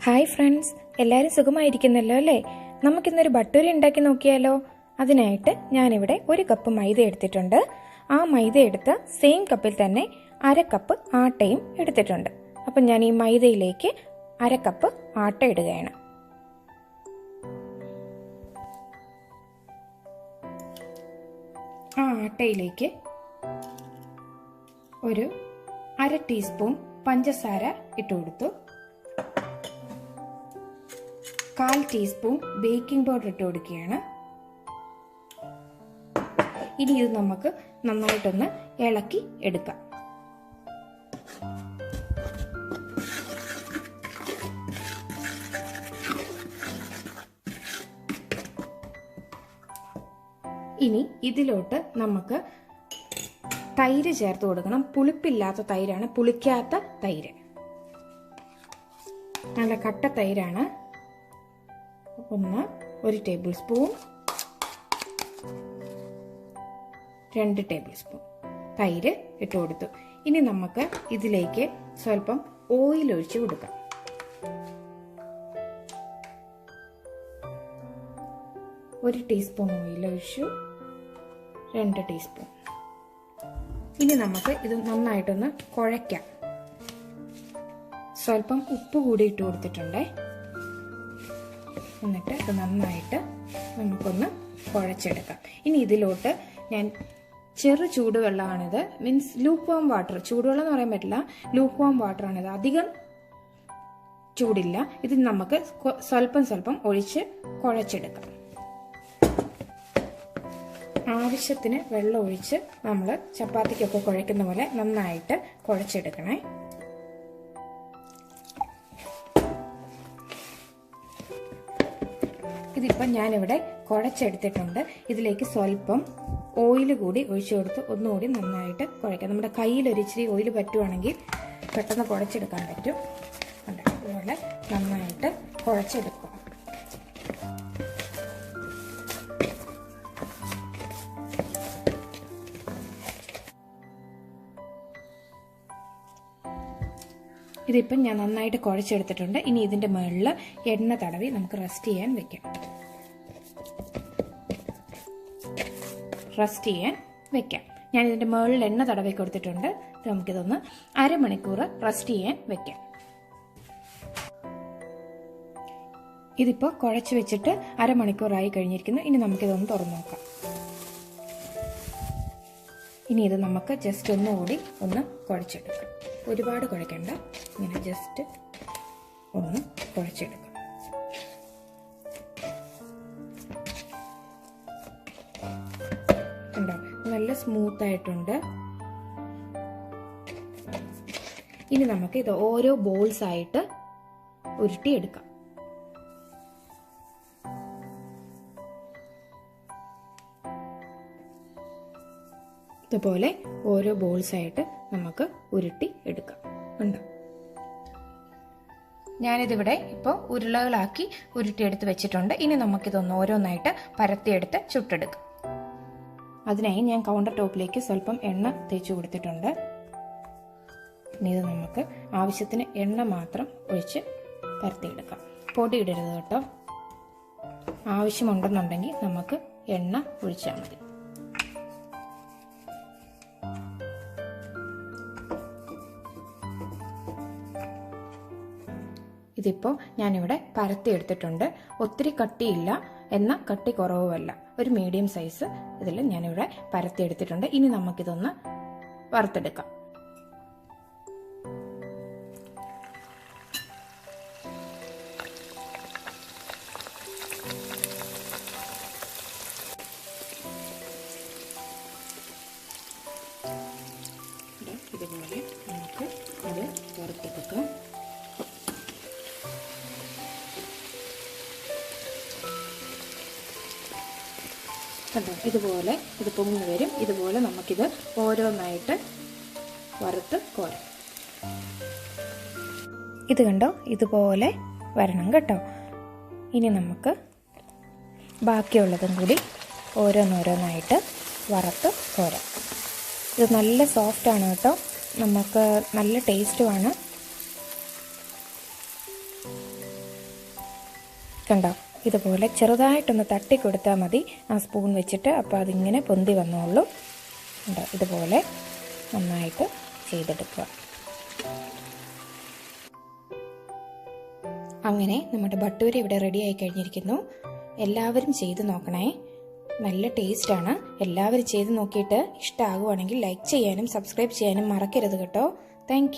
Hi friends, എല്ലാവരും സുഖമായിരിക്കുന്നല്ലോ അല്ലേ? നമുക്കിന്നൊരു ബട്ടൂര ഉണ്ടാക്കി നോക്കിയാലോ? അതിനായിട്ട് ഞാനിവിടെ 1 കപ്പ് മൈദ എടുത്തിട്ടുണ്ട്. ആ മൈദ എടുത്ത സെയിം കപ്പിൽ തന്നെ 1/2 കപ്പ് ആട്ടയും എടുത്തിട്ടുണ്ട്. അപ്പം ഞാൻ ഈ മൈദയിലേക്ക് 1/2 കപ്പ് ആട്ട ഇടുകയാണ്. ആ ആട്ടയിലേക്ക് ഒരു 1/2 ടീസ്പൂൺ പഞ്ചസാര ഇട്ട് കൊടുത്തു. 1/4 ടീസ്പൂൺ ബേക്കിംഗ് പൗഡർ ഇട്ട് കൊടുക്കുകയാണ്. ഇനി ഇത് നമുക്ക് നന്നായിട്ടൊന്ന് ഇളക്കി എടുക്കാം. ഇനി ഇതിലോട്ട് നമുക്ക് തൈര് ചേർത്ത് കൊടുക്കണം. പുളിപ്പില്ലാത്ത തൈരാണ്, പുളിക്കാത്ത തൈര്. നല്ല കട്ട തൈരാണ്. 1 ടേബിൾ സ്പൂൺ, 2 ടേബിൾ സ്പൂൺ തൈര് ഇട്ട് കൊടുത്തു. ഇനി നമുക്ക് ഇതിലേക്ക് സ്വല്പം ഓയിൽ ഒഴിച്ചു കൊടുക്കാം. ഒരു ടീസ്പൂൺ ഓയിൽ ഒഴിച്ചു, 2 ടീസ്പൂൺ. ഇനി നമുക്ക് ഇത് നന്നായിട്ടൊന്ന് കുഴയ്ക്കാം. സ്വല്പം ഉപ്പ് കൂടി ഇട്ട് കൊടുത്തിട്ടുണ്ട്. എന്നിട്ട് ഇത് നന്നായിട്ട് നമുക്കൊന്ന് കുഴച്ചെടുക്കാം. ഇനി ഇതിലോട്ട് ഞാൻ ചെറു ചൂടുവെള്ളമാണിത്, മീൻസ് ലൂക്ക് വാം വാട്ടർ. ചൂടുവെള്ളം എന്ന് പറയാൻ പറ്റില്ല, ലൂക്ക് വാം വാട്ടർ ആണിത്. അധികം ചൂടില്ല. ഇത് നമുക്ക് സ്വല്പം ഒഴിച്ച് കുഴച്ചെടുക്കാം. ആവശ്യത്തിന് വെള്ളം ഒഴിച്ച് നമ്മൾ ചപ്പാത്തിക്കൊക്കെ കുഴയ്ക്കുന്ന പോലെ നന്നായിട്ട് കുഴച്ചെടുക്കണേ. ഇതിപ്പം ഞാനിവിടെ കുഴച്ചെടുത്തിട്ടുണ്ട്. ഇതിലേക്ക് സ്വല്പം ഓയിൽ കൂടി ഒഴിച്ചു കൊടുത്ത് ഒന്നുകൂടി നന്നായിട്ട് കുഴയ്ക്കാം. നമ്മുടെ കയ്യിലൊരിച്ചിരി ഓയിൽ പറ്റുവാണെങ്കിൽ പെട്ടെന്ന് കുഴച്ചെടുക്കാൻ പറ്റും. അതുപോലെ നന്നായിട്ട് കുഴച്ചെടുക്കുക. ഇതിപ്പം ഞാൻ നന്നായിട്ട് കുഴച്ചെടുത്തിട്ടുണ്ട്. ഇനി ഇതിൻ്റെ മുകളിൽ എണ്ണ തടവി നമുക്ക് റെസ്റ്റ് ചെയ്യാൻ വെക്കാം. ഞാൻ ഇതിൻ്റെ മുകളിൽ എണ്ണ തടവി കൊടുത്തിട്ടുണ്ട്. നമുക്കിതൊന്ന് 1/2 മണിക്കൂർ റെസ്റ്റ് ചെയ്യാൻ വെക്കാം. ഇതിപ്പോൾ കുഴച്ച് വെച്ചിട്ട് 1/2 മണിക്കൂറായി കഴിഞ്ഞിരിക്കുന്നു. ഇനി നമുക്കിതൊന്ന് തുറന്നു നോക്കാം. ഇനി ഇത് നമുക്ക് ജസ്റ്റ് ഒന്നുകൂടി ഒന്ന് കുഴച്ചെടുക്കാം. ഒരുപാട് കുഴക്കണ്ട, ഇങ്ങനെ ജസ്റ്റ് ഒന്ന് കുഴച്ചെടുക്കാം. കണ്ടോ, നല്ല സ്മൂത്ത് ആയിട്ടുണ്ട്. ഇനി നമുക്ക് ഇത് ഓരോ ബോൾസ് ആയിട്ട് ഉരുട്ടിയെടുക്കാം. ഇതുപോലെ ഓരോ ബോൾസ് ആയിട്ട് നമുക്ക് ഉരുട്ടി എടുക്കാം. ഉണ്ടോ? ഞാനിതിവിടെ ഇപ്പോൾ ഉരുളകളാക്കി ഉരുട്ടിയെടുത്ത് വെച്ചിട്ടുണ്ട്. ഇനി നമുക്കിതൊന്ന് ഓരോന്നായിട്ട് പരത്തിയെടുത്ത് ചുട്ടെടുക്കാം. അതിനായി ഞാൻ കൗണ്ടർ ടോപ്പിലേക്ക് സ്വല്പം എണ്ണ തേച്ച് കൊടുത്തിട്ടുണ്ട്. ഇനി ഇത് നമുക്ക് ആവശ്യത്തിന് എണ്ണ മാത്രം ഒഴിച്ച് പരത്തിയെടുക്കാം. പൊടി ഇടരുത് കേട്ടോ. ആവശ്യമുണ്ടെന്നുണ്ടെങ്കിൽ നമുക്ക് എണ്ണ ഒഴിച്ചാൽ മതി. ഇതിപ്പോൾ ഞാനിവിടെ പരത്തി എടുത്തിട്ടുണ്ട്. ഒത്തിരി കട്ടിയില്ല, എന്നാൽ കട്ടി കുറവുമല്ല, ഒരു മീഡിയം സൈസ് ഇതിൽ ഞാനിവിടെ പരത്തി എടുത്തിട്ടുണ്ട്. ഇനി നമുക്കിതൊന്ന് വറുത്തെടുക്കാം. ഇതുപോലെ നമുക്ക് അത് വറുത്തെടുക്കാം. കണ്ടോ, ഇതുപോലെ ഇത് പൊങ്ങി വരും. ഇതുപോലെ നമുക്കിത് ഓരോന്നായിട്ട് വറുത്ത് കോരാം. ഇത് കണ്ടോ, ഇതുപോലെ വരണം കേട്ടോ. ഇനി നമുക്ക് ബാക്കിയുള്ളതും കൂടി ഓരോന്നോരോന്നായിട്ട് വറുത്ത് കോരാം. ഇത് നല്ല സോഫ്റ്റാണ് കേട്ടോ, നമുക്ക് നല്ല ടേസ്റ്റുമാണ്. കണ്ടോ, ഇതുപോലെ ചെറുതായിട്ടൊന്ന് തട്ടി കൊടുത്താൽ മതി ആ സ്പൂൺ വെച്ചിട്ട്. അപ്പോൾ അതിങ്ങനെ പൊന്തി വന്നോളും. കണ്ടോ, ഇതുപോലെ നന്നായിട്ട് ചെയ്തെടുക്കുക. അങ്ങനെ നമ്മുടെ ഭട്ടൂര ഇവിടെ റെഡി ആയി കഴിഞ്ഞിരിക്കുന്നു. എല്ലാവരും ചെയ്ത് നോക്കണേ, നല്ല ടേസ്റ്റാണ്. എല്ലാവരും ചെയ്ത് നോക്കിയിട്ട് ഇഷ്ടമാകുവാണെങ്കിൽ ലൈക്ക് ചെയ്യാനും സബ്സ്ക്രൈബ് ചെയ്യാനും മറക്കരുത് കേട്ടോ. താങ്ക്